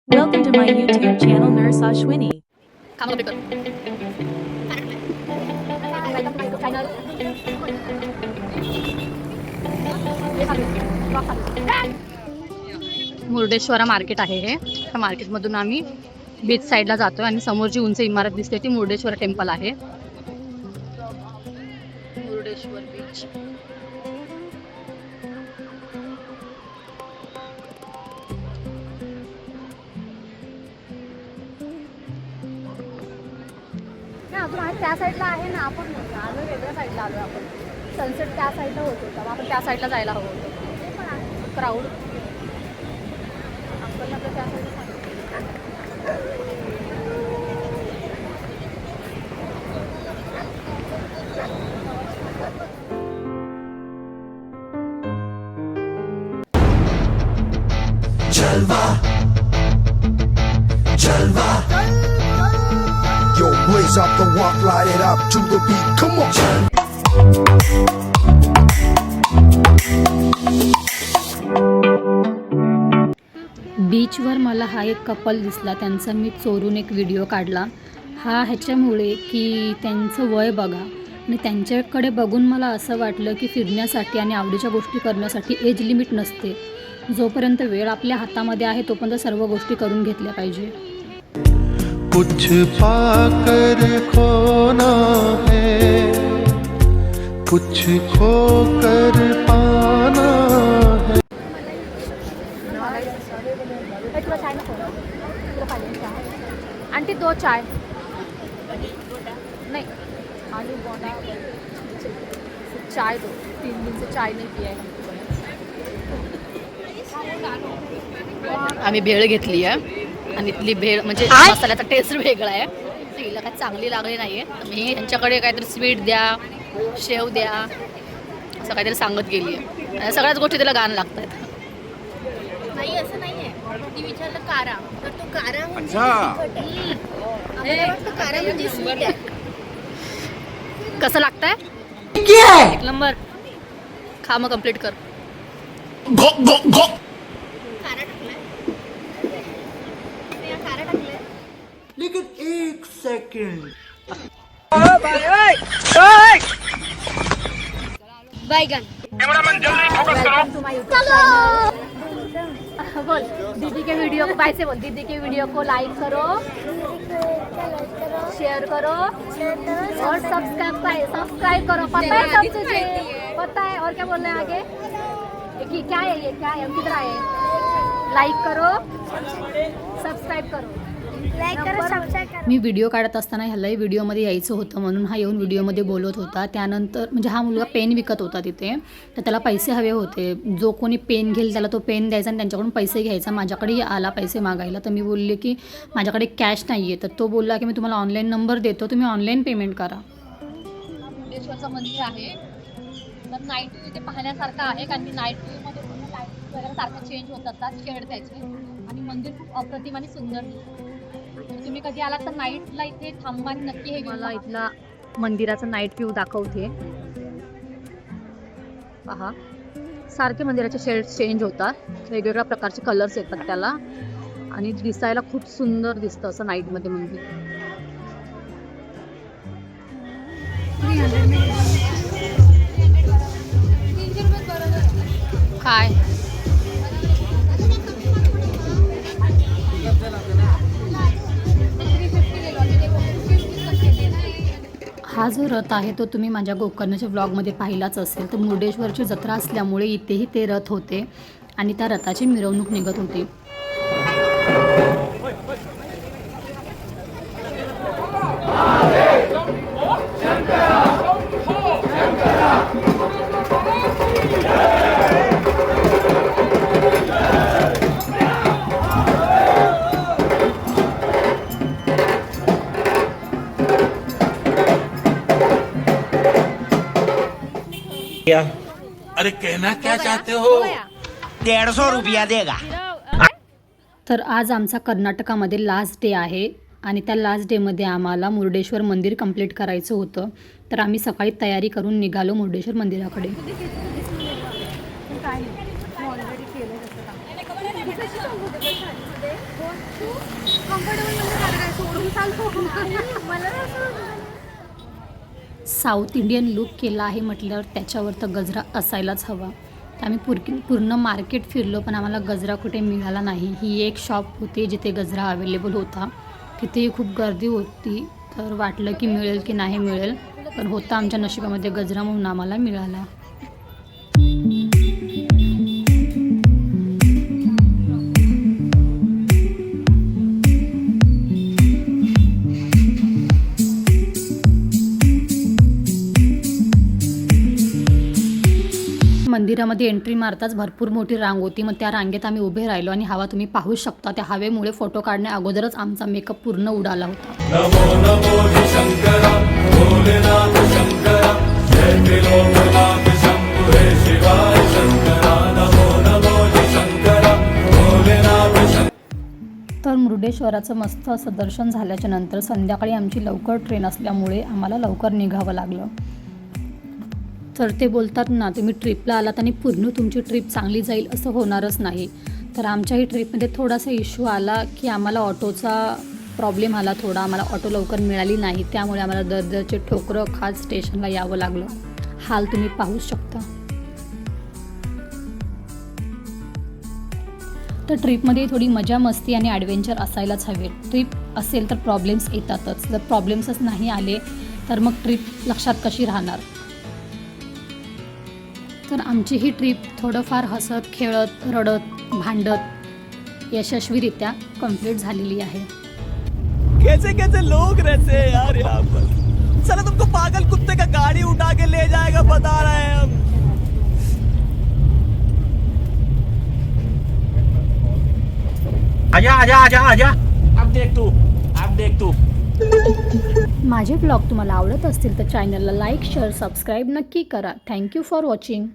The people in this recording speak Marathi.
Welcome to my YouTube channel Nurse Ashwini. Murudeshwara market आहे हे. त्या मार्केटमधून आम्ही बीच साईडला जातोय आणि समोर जी उंच इमारत दिसते ती मुर्डेश्वर टेम्पल आहे. मुर्डेश्वर बीच. त्या साईडला आहे ना, आपण आलो वेगळ्या साईडला आलो. आपण सनसेट त्या साईडला होतो तर आपण त्या साईडला जायला हवं होतं. क्राऊड अंकलला आपलं त्या साईडला Jalva, Jalva. Yo, blaze up the walk, light it up to the beat. Come on. बीचवर मला हा एक कपल दिसला. त्यांचा मी चोरून एक व्हिडिओ काढला. हा ह्याच्यामुळे की त्यांचं वय बघा आणि त्यांच्याकडे बघून मला असं वाटलं की फिरण्यासाठी आणि आवडीच्या गोष्टी करण्यासाठी एज लिमिट नसते. जोपर्यंत वेळ आपल्या हातामध्ये आहे तोपर्यंत सर्व गोष्टी करून घेतल्या पाहिजे. कुछ पाकर खोना है, कुछ खोकर पाना है. आंटी 2 चाय नहीं, आलू बोंडा चाय 2. 3 दिन से चाय नहीं पिया है. आम्ही भेळ घेतली आहे आणि इथली भेळ म्हणजे मसाल्याचा टेस्ट वेगळा आहे. तिला काय चांगली लागली नाही आहे. मी यांच्याकडे काहीतरी स्वीट द्या, शेव द्या असं काहीतरी सांगत गेली आहे. सगळ्याच गोष्टी तिला गाणं लागत आहेत. नाही असं नाही आहे. ती विचारलं कारा तर तो कारा म्हणजे कारा म्हणजे स्वीट आहे. कसं लागतंय? एक नंबर. खा मग कंप्लीट कर. कारा टाकलाय. कारा टाकलाय. लेकिन एक सेकंड. बैगन बोल दीदी के वीडियो को बाय से बोल. दीदी के वीडियो को लाइक करो, शेयर करो और सब्सक्राइब करो. पता है सब तुझे, पता है. और क्या बोलना है आगे? कि क्या है ये, क्या है, हम किधर आए? लाइक करो, सबस्क्राइब करो. मी व्हिडिओ काढत असताना ह्यालाही व्हिडिओमध्ये यायचं होतं म्हणून हा येऊन व्हिडिओमध्ये बोलत होता. त्यानंतर म्हणजे हा मुलगा पेन विकत होता तिथे, तर त्याला पैसे हवे होते. जो कोणी पेन घेईल त्याला तो पेन द्यायचा आणि त्यांच्याकडून पैसे घ्यायचा. माझ्याकडेही आला पैसे मागायला, तर मी बोलले की माझ्याकडे कॅश नाही आहे. तर तो बोलला की मी तुम्हाला ऑनलाईन नंबर देतो, तुम्ही ऑनलाईन पेमेंट करा. मुर्डेश्वरचं मंदिर आहे तर नाईट व्ह्यू इथे पाहण्यासारखं आहे. कारण की नाईट व्ह्यूमध्ये पूर्ण लाईट वगैरे सारखं चेंज होत असतात, शेड त्याचे, आणि मंदिर खूप अप्रतिम आणि सुंदर दिसतं. तुम्ही कधी आलात तर नाईटला इथे थांबा आणि नक्की हे. मला इथला मंदिराचा नाईट व्ह्यू दाखवते. पहा, सारखे मंदिराचे शेड चेंज होतात, वेगवेगळ्या प्रकारचे कलर्स येतात त्याला आणि दिसायला खूप सुंदर दिसतं असं नाईटमध्ये मंदिर. काय हा जो रथ आहे तो तुम्ही माझ्या गोकर्णच्या ब्लॉगमध्ये पाहिलाच असेल. तर मुर्डेश्वरची जत्रा असल्यामुळे इथेही ते रथ होते आणि त्या रथाची मिरवणूक निघत होती. अरे कहना क्या चाहते हो? 150 रुपया देगा. तर आज आमचा कर्नाटकामध्ये लास्ट डे आहे आणि त्या लास्ट डेमध्ये आम्हाला मुर्डेश्वर मंदिर कंप्लीट करायचं होतं. तर आम्ही सकाळी तयारी करून निघालो मुर्डेश्वर मंदिराकडे. साऊथ इंडियन लुक केला आहे म्हटल्यावर त्याच्यावर तर गजरा असायलाच हवा. तर आम्ही पूर्ण मार्केट फिरलो पण आम्हाला गजरा कुठे मिळाला नाही. ही एक शॉप होती जिथे गजरा अवेलेबल होता. तिथे खूप गर्दी होती तर वाटलं की मिळेल की नाही मिळेल, पण होता आमच्या नशिबामध्ये गजरा म्हणून आम्हाला मिळाला. मंदिरामध्ये एंट्री मारताच भरपूर मोठी रांग होती. मग त्या रांगेत आम्ही उभे राहिलो आणि हवा तुम्ही पाहू शकता. त्या हवेमुळे फोटो काढण्या अगोदरच आमचा मेकअप पूर्ण उडाला होता. तर मुर्डेश्वराचं मस्त असं दर्शन झाल्याच्या नंतर संध्याकाळी आमची लवकर ट्रेन असल्यामुळे आम्हाला लवकर निघावं लागलं. तर ते बोलतात ना, तुम्ही ट्रिपला आलात आणि पूर्ण तुमची ट्रिप चांगली जाईल असं होणारच नाही. तर आमच्याही ट्रिपमध्ये थोडासा इश्यू आला की आम्हाला ऑटोचा प्रॉब्लेम आला थोडा. आम्हाला ऑटो लवकर मिळाली नाही, त्यामुळे आम्हाला दरदरचे ठोकरं खात स्टेशनला यावं लागलं. हाल तुम्ही पाहू शकता. तर ट्रिपमध्ये थोडी मजा मस्ती आणि ॲडव्हेंचर असायलाच हवे. ट्रिप असेल तर प्रॉब्लेम्स येतातच. जर प्रॉब्लेम्सच नाही आले तर मग ट्रिप लक्षात कशी राहणार. तर आमची ही ट्रिप थोडंफार हसत खेळत रडत भांडत यशस्वीरित्या कंप्लीट झालेली आहे. कैसे कैसे लोग रहते हैं यार यहाँ पर. चलो तुमको पागल कुत्ते का गाड़ी उठा के ले जाएगा बता रहे हैं हम. आजा आजा आजा आजा. अब देख तू. माझे ब्लॉग तुम्हाला आवडत असतील तर चॅनलला लाईक शेअर सबस्क्राईब नक्की करा. Thank you for watching.